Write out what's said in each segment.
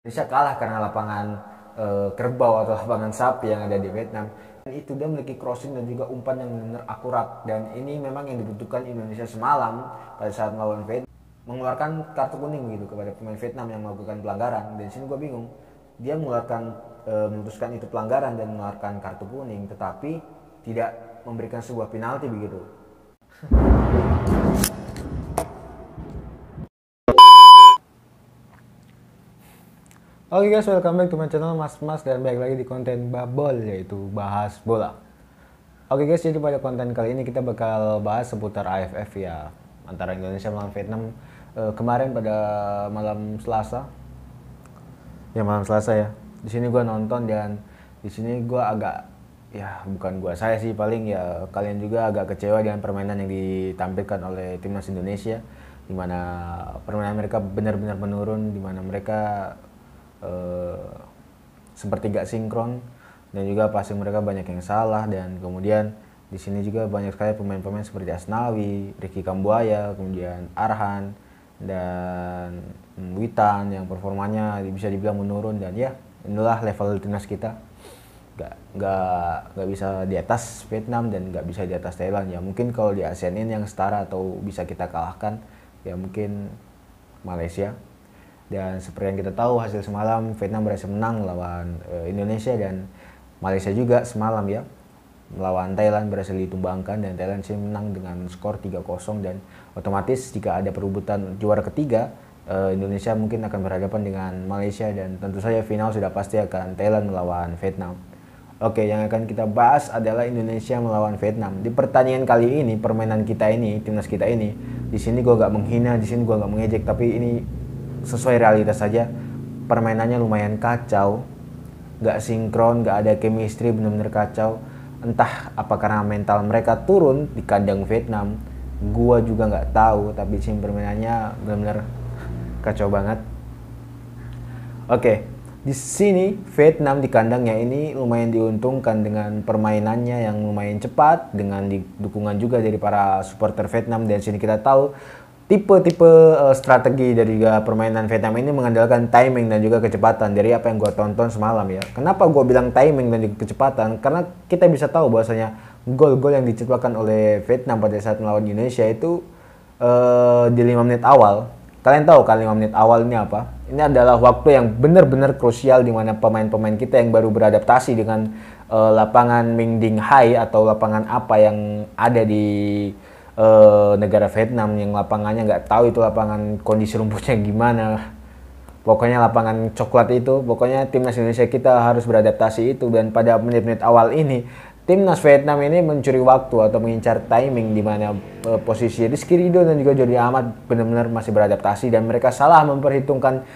Indonesia kalah karena lapangan kerbau atau lapangan sapi yang ada di Vietnam. Dan itu dia memiliki crossing dan juga umpan yang benar-benar akurat, dan ini memang yang dibutuhkan Indonesia semalam pada saat melawan Vietnam, mengeluarkan kartu kuning gitu kepada pemain Vietnam yang melakukan pelanggaran. Dan sini gue bingung, dia mengeluarkan memutuskan itu pelanggaran dan mengeluarkan kartu kuning, tetapi tidak memberikan sebuah penalti begitu. Oke guys, welcome back to my channel Mas dan balik lagi di konten Babol, yaitu bahas bola. Oke guys, jadi pada konten kali ini kita bakal bahas seputar AFF ya, antara Indonesia melawan Vietnam kemarin pada malam Selasa. Ya malam Selasa ya. Di sini gue nonton dan di sini gue agak, ya bukan gue saya sih, paling ya kalian juga agak kecewa dengan permainan yang ditampilkan oleh timnas Indonesia, di mana permainan mereka benar-benar menurun, di mana mereka seperti gak sinkron, dan juga passing mereka banyak yang salah. Dan kemudian di sini juga banyak sekali pemain-pemain seperti Asnawi, Ricky Kambuaya, kemudian Arhan dan Witan yang performanya bisa dibilang menurun. Dan ya inilah level timnas kita, gak bisa di atas Vietnam dan gak bisa di atas Thailand. Ya mungkin kalau di ASEAN ini yang setara atau bisa kita kalahkan ya mungkin Malaysia. Dan seperti yang kita tahu, hasil semalam Vietnam berhasil menang melawan Indonesia, dan Malaysia juga semalam ya melawan Thailand berhasil ditumbangkan, dan Thailand sih menang dengan skor 3-0. Dan otomatis jika ada perebutan juara ketiga, Indonesia mungkin akan berhadapan dengan Malaysia, dan tentu saja final sudah pasti akan Thailand melawan Vietnam. Oke, yang akan kita bahas adalah Indonesia melawan Vietnam. Di pertandingan kali ini, permainan kita ini, timnas kita ini, di sini gue gak menghina, di sini gue gak mengejek, tapi ini sesuai realitas saja. Permainannya lumayan kacau, gak sinkron, gak ada chemistry, benar-benar kacau. Entah apa karena mental mereka turun di kandang Vietnam, gua juga gak tahu, tapi sih permainannya benar-benar kacau banget. Oke, di sini Vietnam di kandangnya ini lumayan diuntungkan dengan permainannya yang lumayan cepat, dengan dukungan juga dari para supporter Vietnam. Dan sini kita tahu tipe-tipe strategi dari permainan Vietnam ini mengandalkan timing dan juga kecepatan. Dari apa yang gue tonton semalam ya, kenapa gue bilang timing dan juga kecepatan, karena kita bisa tahu bahwasanya gol-gol yang diciptakan oleh Vietnam pada saat melawan Indonesia itu di 5 menit awal. Kalian tahu kan 5 menit awal ini apa? Ini adalah waktu yang benar-benar krusial, di mana pemain-pemain kita yang baru beradaptasi dengan lapangan Minh Dinh Hai atau lapangan apa yang ada di negara Vietnam, yang lapangannya nggak tahu itu lapangan kondisi rumputnya gimana. Pokoknya lapangan coklat itu, pokoknya timnas Indonesia kita harus beradaptasi itu. Dan pada menit-menit awal ini, timnas Vietnam ini mencuri waktu atau mengincar timing, di mana posisi Rizky Ridho dan juga Jordi Amat benar-benar masih beradaptasi, dan mereka salah memperhitungkan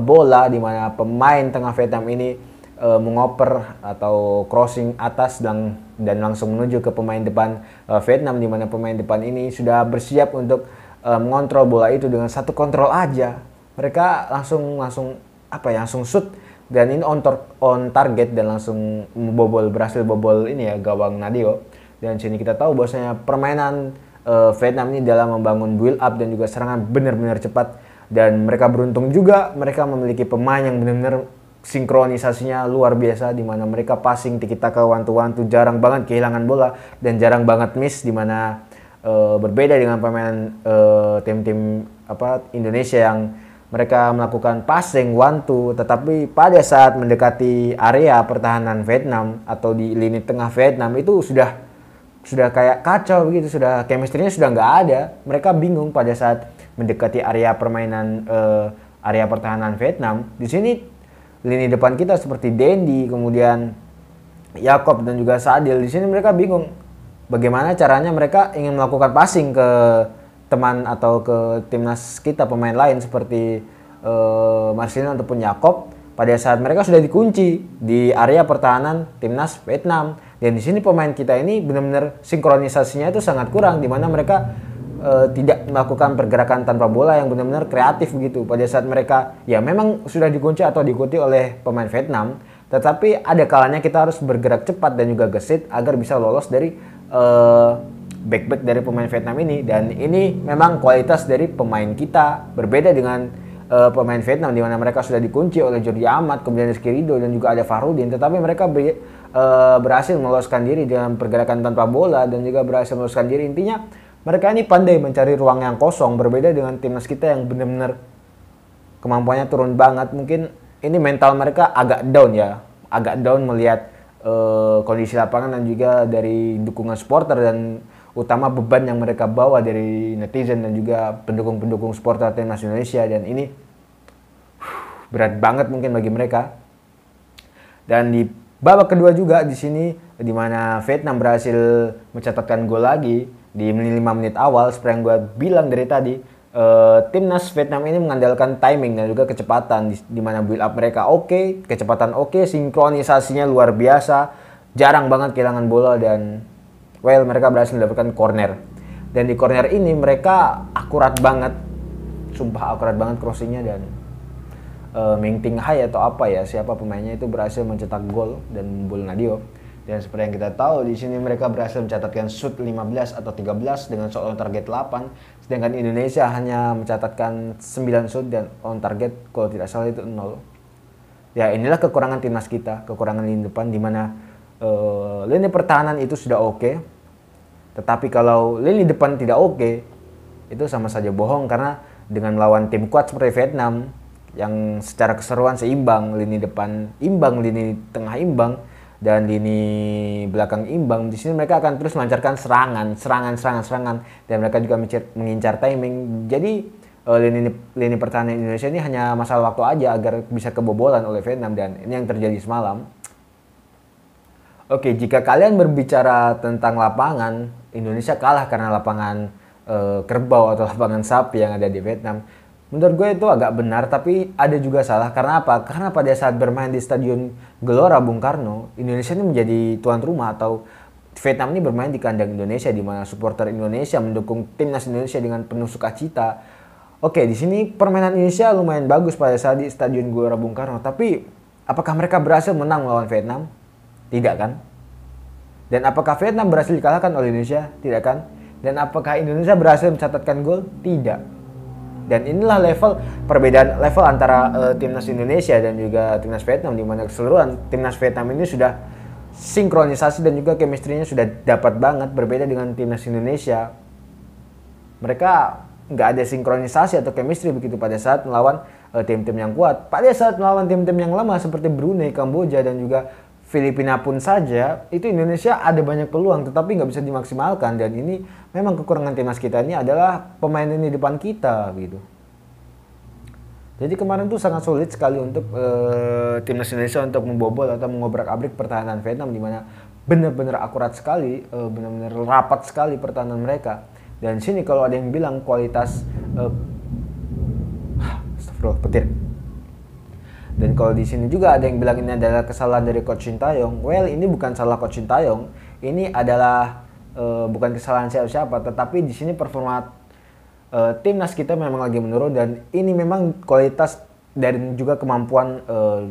bola, di mana pemain tengah Vietnam ini mengoper atau crossing atas dan langsung menuju ke pemain depan Vietnam, di mana pemain depan ini sudah bersiap untuk mengontrol bola itu dengan satu kontrol aja. Mereka langsung shoot, dan ini on target, dan langsung berhasil bobol ini ya gawang Nadio. Dan sini kita tahu bahwasanya permainan Vietnam ini dalam membangun build up dan juga serangan benar-benar cepat, dan mereka beruntung juga mereka memiliki pemain yang benar-benar sinkronisasinya luar biasa, di mana mereka passing tiki taka one to one tuh jarang banget kehilangan bola dan jarang banget miss, di mana berbeda dengan permainan tim-tim Indonesia yang mereka melakukan passing one two, tetapi pada saat mendekati area pertahanan Vietnam atau di lini tengah Vietnam itu sudah kayak kacau begitu, sudah chemistry-nya sudah nggak ada. Mereka bingung pada saat mendekati area permainan area pertahanan Vietnam. Di sini lini depan kita seperti Dendi, kemudian Yakob dan juga Sadil, di sini mereka bingung bagaimana caranya mereka ingin melakukan passing ke teman atau ke timnas kita, pemain lain seperti Marcelino ataupun Yakob, pada saat mereka sudah dikunci di area pertahanan timnas Vietnam. Dan di sini pemain kita ini benar-benar sinkronisasinya itu sangat kurang, di mana mereka tidak melakukan pergerakan tanpa bola yang benar-benar kreatif begitu. Pada saat mereka ya memang sudah dikunci atau diikuti oleh pemain Vietnam, tetapi ada kalanya kita harus bergerak cepat dan juga gesit agar bisa lolos dari back dari pemain Vietnam ini. Dan ini memang kualitas dari pemain kita berbeda dengan pemain Vietnam, di mana mereka sudah dikunci oleh Jordi Amat, kemudian Rizky Ridho dan juga ada Fahrudin, tetapi mereka berhasil meloloskan diri dengan pergerakan tanpa bola dan juga berhasil meloloskan diri. Intinya mereka ini pandai mencari ruang yang kosong, berbeda dengan timnas kita yang benar-benar kemampuannya turun banget. Mungkin ini mental mereka agak down ya, agak down melihat kondisi lapangan dan juga dari dukungan supporter dan utama beban yang mereka bawa dari netizen dan juga pendukung-pendukung supporter timnas Indonesia, dan ini berat banget mungkin bagi mereka. Dan di babak kedua juga di sini di mana Vietnam berhasil mencatatkan gol lagi di 5 menit awal. Seperti yang gue bilang dari tadi, timnas Vietnam ini mengandalkan timing dan juga kecepatan, di mana build up mereka oke, kecepatan oke, sinkronisasinya luar biasa, jarang banget kehilangan bola, dan mereka berhasil mendapatkan corner. Dan di corner ini mereka akurat banget, sumpah akurat banget crossingnya, dan Meng Ting Hai atau apa ya, siapa pemainnya itu berhasil mencetak gol dan membol Nadio. Dan seperti yang kita tahu di sini mereka berhasil mencatatkan shoot 15 atau 13 dengan shot on target 8, sedangkan Indonesia hanya mencatatkan 9 shoot dan on target kalau tidak salah itu 0. Ya, inilah kekurangan timnas kita, kekurangan lini depan, di mana lini pertahanan itu sudah oke, tetapi kalau lini depan tidak oke, itu sama saja bohong, karena dengan melawan tim kuat seperti Vietnam yang secara keseruan seimbang, lini depan imbang, lini tengah imbang, dan lini belakang imbang, di sini mereka akan terus melancarkan serangan, dan mereka juga mengincar timing. Jadi lini pertahanan Indonesia ini hanya masalah waktu aja agar bisa kebobolan oleh Vietnam, dan ini yang terjadi semalam. Oke, jika kalian berbicara tentang lapangan, Indonesia kalah karena lapangan kerbau atau lapangan sapi yang ada di Vietnam. Menurut gue itu agak benar, tapi ada juga salah. Karena apa? Karena pada saat bermain di Stadion Gelora Bung Karno, Indonesia ini menjadi tuan rumah, atau Vietnam ini bermain di kandang Indonesia, di mana supporter Indonesia mendukung timnas Indonesia dengan penuh sukacita. Oke, di sini permainan Indonesia lumayan bagus pada saat di Stadion Gelora Bung Karno, tapi apakah mereka berhasil menang melawan Vietnam? Tidak kan? Dan apakah Vietnam berhasil dikalahkan oleh Indonesia? Tidak kan? Dan apakah Indonesia berhasil mencatatkan gol? Tidak. Dan inilah perbedaan level antara timnas Indonesia dan juga timnas Vietnam, di mana keseluruhan timnas Vietnam ini sudah sinkronisasi dan juga chemistry-nya sudah dapat banget, berbeda dengan timnas Indonesia. Mereka nggak ada sinkronisasi atau chemistry begitu pada saat melawan tim-tim yang kuat. Pada saat melawan tim-tim yang lemah seperti Brunei, Kamboja, dan juga Filipina pun saja, itu Indonesia ada banyak peluang tetapi nggak bisa dimaksimalkan, dan ini memang kekurangan timnas kita ini adalah pemain ini depan kita gitu. Jadi kemarin tuh sangat sulit sekali untuk timnas Indonesia untuk membobol atau mengobrak-abrik pertahanan Vietnam, di mana benar-benar akurat sekali, benar-benar rapat sekali pertahanan mereka. Dan sini kalau ada yang bilang kualitas astagfirullah, petir. Dan kalau di sini juga ada yang bilang ini adalah kesalahan dari Coach Sintayong. Ini bukan salah Coach Sintayong. Ini adalah bukan kesalahan siapa-siapa, tetapi di sini performa timnas kita memang lagi menurun, dan ini memang kualitas dan juga kemampuan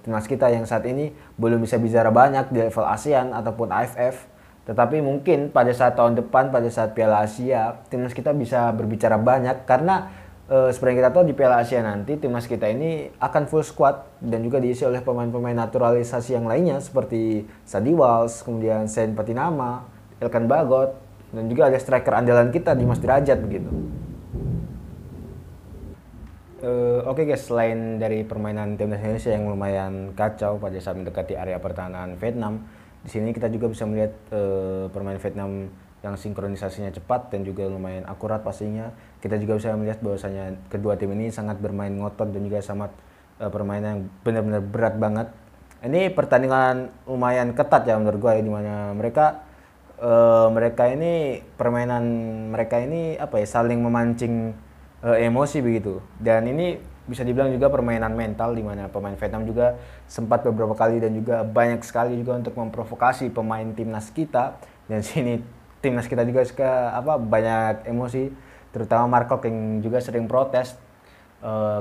timnas kita yang saat ini belum bisa bicara banyak di level ASEAN ataupun AFF. Tetapi mungkin pada saat tahun depan, pada saat Piala Asia, timnas kita bisa berbicara banyak, karena seperti yang kita tahu di Piala Asia nanti timnas kita ini akan full squad dan juga diisi oleh pemain-pemain naturalisasi yang lainnya seperti Sadi Walsh, kemudian Sen Patinama, Elkan Bagot, dan juga ada striker andalan kita Dimas Derajat begitu. Oke guys, selain dari permainan timnas Indonesia yang lumayan kacau pada saat mendekati area pertahanan Vietnam, di sini kita juga bisa melihat permainan Vietnam yang sinkronisasinya cepat dan juga lumayan akurat pastinya. Kita juga bisa melihat bahwasanya kedua tim ini sangat bermain ngotot dan juga sangat permainan yang benar-benar berat banget. Ini pertandingan lumayan ketat ya menurut gue, di mana mereka ini permainan mereka ini saling memancing emosi begitu. Dan ini bisa dibilang juga permainan mental, di mana pemain Vietnam juga sempat beberapa kali dan juga banyak sekali juga untuk memprovokasi pemain timnas kita. Dan sini timnas kita juga suka banyak emosi, terutama Markov yang juga sering protes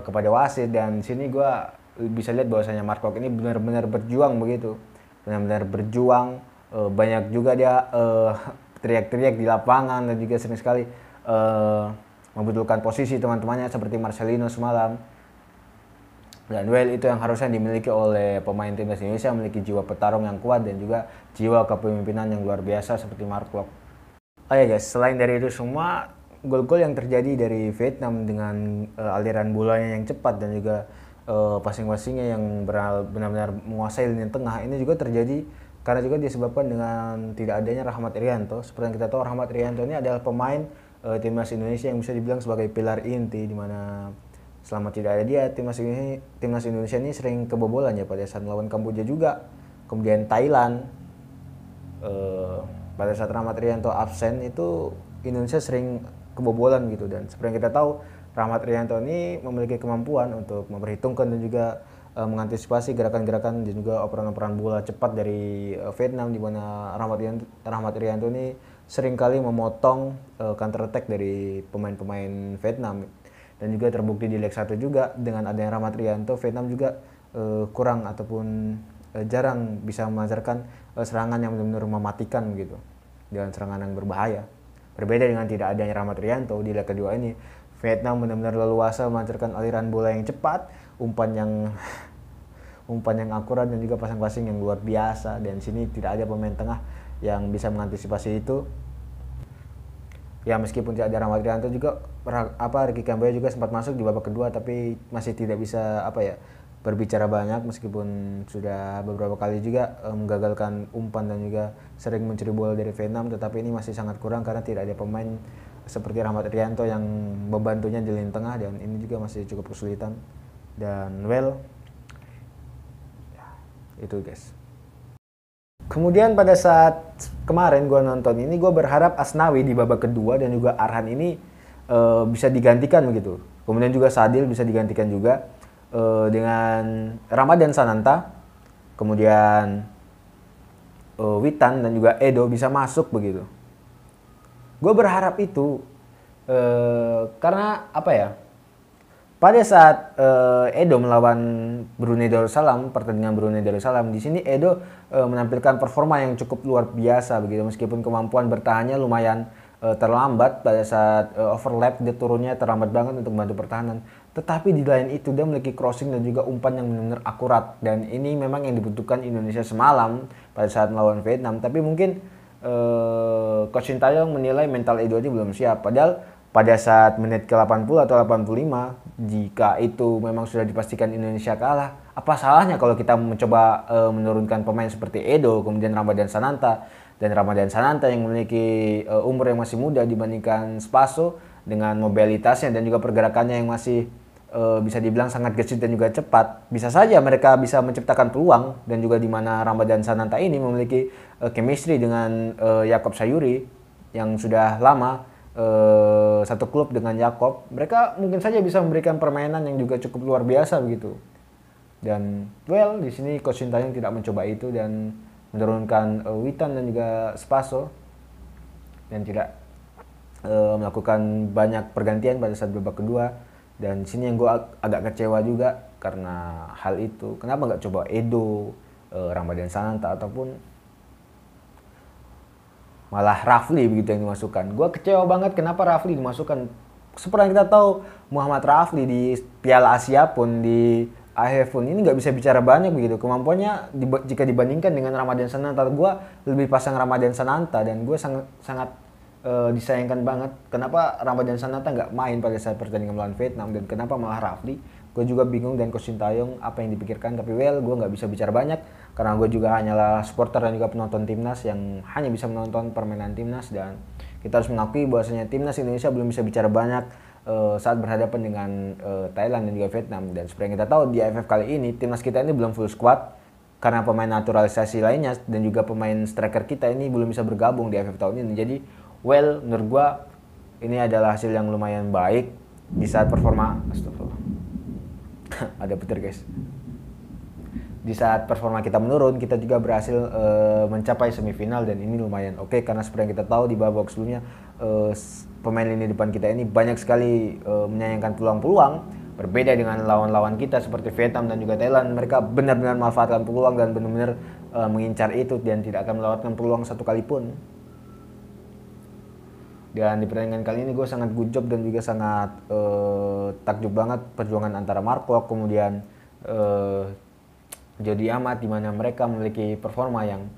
kepada wasit. Dan sini gue bisa lihat bahwasanya Markov ini benar-benar berjuang begitu, benar-benar berjuang. Banyak juga dia teriak-teriak di lapangan dan juga sering sekali membetulkan posisi teman-temannya seperti Marcelino semalam. Dan itu yang harusnya dimiliki oleh pemain timnas Indonesia, memiliki jiwa petarung yang kuat dan juga jiwa kepemimpinan yang luar biasa seperti Mark Klok. Oh ya guys, selain dari itu semua, gol-gol yang terjadi dari Vietnam dengan aliran bolanya yang cepat dan juga passing-passingnya yang benar-benar menguasai lini tengah, ini juga terjadi karena juga disebabkan dengan tidak adanya Rahmat Irianto. Seperti yang kita tahu, Rahmat Irianto ini adalah pemain timnas Indonesia yang bisa dibilang sebagai pilar inti, di mana selama tidak ada dia, timnas Indonesia ini sering kebobolan ya, pada saat melawan Kamboja juga, kemudian Thailand. Pada saat Rahmat Irianto absen itu Indonesia sering kebobolan gitu. Dan seperti yang kita tahu, Rahmat Irianto ini memiliki kemampuan untuk memperhitungkan dan juga mengantisipasi gerakan-gerakan dan juga operan-operan bola cepat dari Vietnam, di mana Rahmat Irianto ini seringkali memotong counter attack dari pemain-pemain Vietnam. Dan juga terbukti di leg 1 juga, dengan adanya Rahmat Irianto, Vietnam juga kurang ataupun jarang bisa melancarkan serangan yang benar-benar mematikan gitu, dengan serangan yang berbahaya. Berbeda dengan tidak adanya Rahmat Irianto, di leg kedua ini Vietnam benar-benar leluasa melancarkan aliran bola yang cepat, umpan yang akurat dan juga passing-passing yang luar biasa. Dan sini tidak ada pemain tengah yang bisa mengantisipasi itu. Ya meskipun tidak ada Rahmat Irianto juga, Ricky Kambuaya juga sempat masuk di babak kedua, tapi masih tidak bisa berbicara banyak, meskipun sudah beberapa kali juga menggagalkan umpan dan juga sering mencuri bola dari Vietnam, tetapi ini masih sangat kurang karena tidak ada pemain seperti Rahmat Irianto yang membantunya di lini tengah, dan ini juga masih cukup kesulitan. Dan itu guys. Kemudian pada saat kemarin gue nonton ini, gue berharap Asnawi di babak kedua dan juga Arhan ini bisa digantikan begitu. Kemudian juga Sadil bisa digantikan juga dengan Ramadan Sananta, kemudian Witan dan juga Edo bisa masuk begitu. Gue berharap itu karena pada saat Edo melawan Brunei Darussalam, pertandingan Brunei Darussalam, di sini Edo menampilkan performa yang cukup luar biasa begitu, meskipun kemampuan bertahannya lumayan terlambat. Pada saat overlap dia turunnya terlambat banget untuk membantu pertahanan. Tetapi di lain itu dia memiliki crossing dan juga umpan yang benar-benar akurat, dan ini memang yang dibutuhkan Indonesia semalam pada saat melawan Vietnam. Tapi mungkin Coach Sintayong menilai mental Edo ini belum siap, padahal pada saat menit ke-80 atau 85, jika itu memang sudah dipastikan Indonesia kalah, apa salahnya kalau kita mencoba menurunkan pemain seperti Edo, kemudian Ramadan Sananta. Dan Ramadan Sananta yang memiliki umur yang masih muda dibandingkan Spaso, dengan mobilitasnya dan juga pergerakannya yang masih bisa dibilang sangat gesit dan juga cepat. Bisa saja mereka bisa menciptakan peluang, dan juga di mana Ramadan Sananta ini memiliki chemistry dengan Yakob Sayuri yang sudah lama satu klub dengan Yakob, mereka mungkin saja bisa memberikan permainan yang juga cukup luar biasa begitu. Dan di sini Coach Sintayong tidak mencoba itu dan menurunkan Witan dan juga Spaso, dan tidak melakukan banyak pergantian pada saat babak kedua. Dan sini yang gue agak kecewa juga karena hal itu. Kenapa nggak coba Edo, Ramadan Sananta, ataupun malah Rafli begitu yang dimasukkan. Gue kecewa banget kenapa Rafli dimasukkan. Seperti yang kita tahu, Muhammad Rafli di Piala Asia pun, di AFF pun, ini nggak bisa bicara banyak begitu. Kemampuannya jika dibandingkan dengan Ramadan Sananta, gue lebih pasang Ramadan Sananta, dan gue sangat disayangkan banget kenapa Ramadan Sananta nggak main pada saat pertandingan melawan Vietnam, dan kenapa malah Rafli. Gue juga bingung, dan Coach Sintayong apa yang dipikirkan. Tapi gue nggak bisa bicara banyak karena gue juga hanyalah supporter dan juga penonton timnas yang hanya bisa menonton permainan timnas. Dan kita harus mengakui bahwasanya timnas Indonesia belum bisa bicara banyak saat berhadapan dengan Thailand dan juga Vietnam. Dan seperti yang kita tahu, di AFF kali ini timnas kita ini belum full squad karena pemain naturalisasi lainnya dan juga pemain striker kita ini belum bisa bergabung di AFF tahun ini. Jadi menurut gue ini adalah hasil yang lumayan baik di saat performa ada petir guys. Di saat performa kita menurun, kita juga berhasil mencapai semifinal, dan ini lumayan oke karena seperti yang kita tahu di babak sebelumnya pemain lini depan kita ini banyak sekali menyayangkan peluang-peluang. Berbeda dengan lawan-lawan kita seperti Vietnam dan juga Thailand, mereka benar-benar memanfaatkan peluang dan benar-benar mengincar itu dan tidak akan melewatkan peluang satu kali pun. Dan di pertandingan kali ini gue sangat good job dan juga sangat takjub banget perjuangan antara Mark Klok, kemudian jadi amat, di mana mereka memiliki performa yang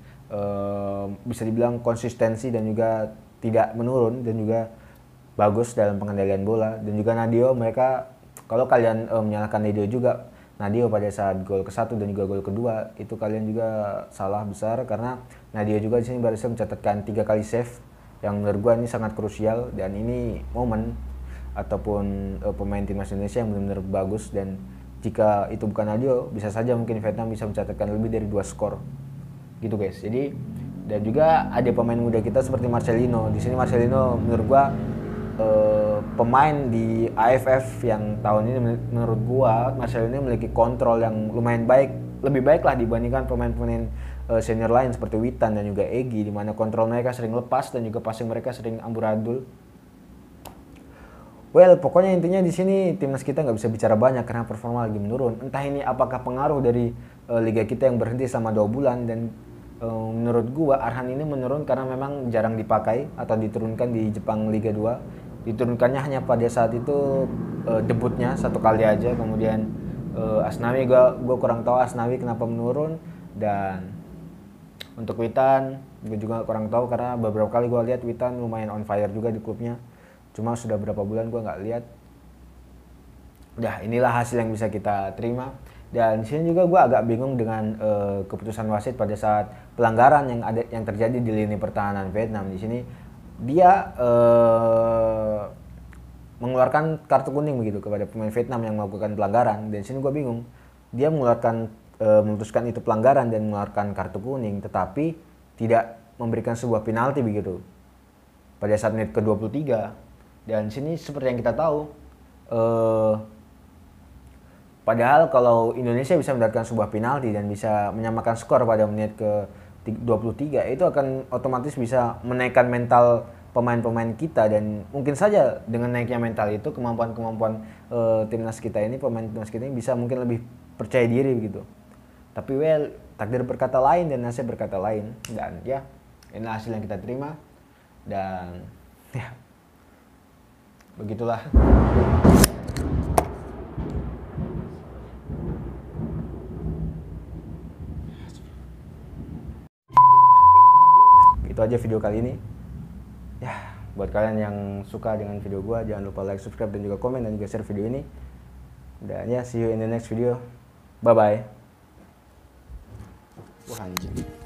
bisa dibilang konsistensi dan juga tidak menurun dan juga bagus dalam pengendalian bola. Dan juga Nadio, mereka kalau kalian menyalahkan Nadio juga, Nadio pada saat gol ke-1 dan juga gol kedua itu kalian juga salah besar, karena Nadio juga di sini berhasil mencatatkan 3 kali save yang menurut gua ini sangat krusial, dan ini momen ataupun pemain timnas Indonesia yang benar-benar bagus. Dan jika itu bukan Nadio, bisa saja mungkin Vietnam bisa mencatatkan lebih dari 2 skor gitu guys. Jadi dan juga ada pemain muda kita seperti Marcelino. Di sini Marcelino menurut gua pemain di AFF yang tahun ini menurut gua Marcelino memiliki kontrol yang lumayan baik, lebih baik lah dibandingkan pemain-pemain senior lain seperti Witan dan juga Egy, di mana kontrol mereka sering lepas dan juga passing mereka sering amburadul. Well, pokoknya intinya di sini timnas kita nggak bisa bicara banyak karena performa lagi menurun. Entah ini apakah pengaruh dari liga kita yang berhenti selama 2 bulan, dan menurut gua Arhan ini menurun karena memang jarang dipakai atau diturunkan di Jepang Liga 2. Diturunkannya hanya pada saat itu debutnya 1 kali aja. Kemudian Asnawi gua kurang tahu Asnawi kenapa menurun, dan untuk Witan gue juga kurang tahu karena beberapa kali gue lihat Witan lumayan on fire juga di klubnya. Cuma sudah berapa bulan gue nggak lihat. Udah, inilah hasil yang bisa kita terima. Dan di sini juga gue agak bingung dengan keputusan wasit pada saat pelanggaran yang terjadi di lini pertahanan Vietnam. Di sini dia mengeluarkan kartu kuning begitu kepada pemain Vietnam yang melakukan pelanggaran. Dan di sini gue bingung. Dia memutuskan itu pelanggaran dan mengeluarkan kartu kuning, tetapi tidak memberikan sebuah penalti begitu pada saat menit ke-23. Dan sini seperti yang kita tahu, padahal kalau Indonesia bisa mendapatkan sebuah penalti dan bisa menyamakan skor pada menit ke-23, itu akan otomatis bisa menaikkan mental pemain-pemain kita. Dan mungkin saja dengan naiknya mental itu, kemampuan-kemampuan timnas kita ini, pemain timnas kita ini bisa mungkin lebih percaya diri begitu. Tapi well, takdir berkata lain dan nasib berkata lain. Dan ya, ini hasil yang kita terima. Dan ya, begitulah. Itu aja video kali ini. Ya, buat kalian yang suka dengan video gua, jangan lupa like, subscribe, dan juga komen, dan juga share video ini. Dan ya, see you in the next video. Bye-bye. Wah, anjing.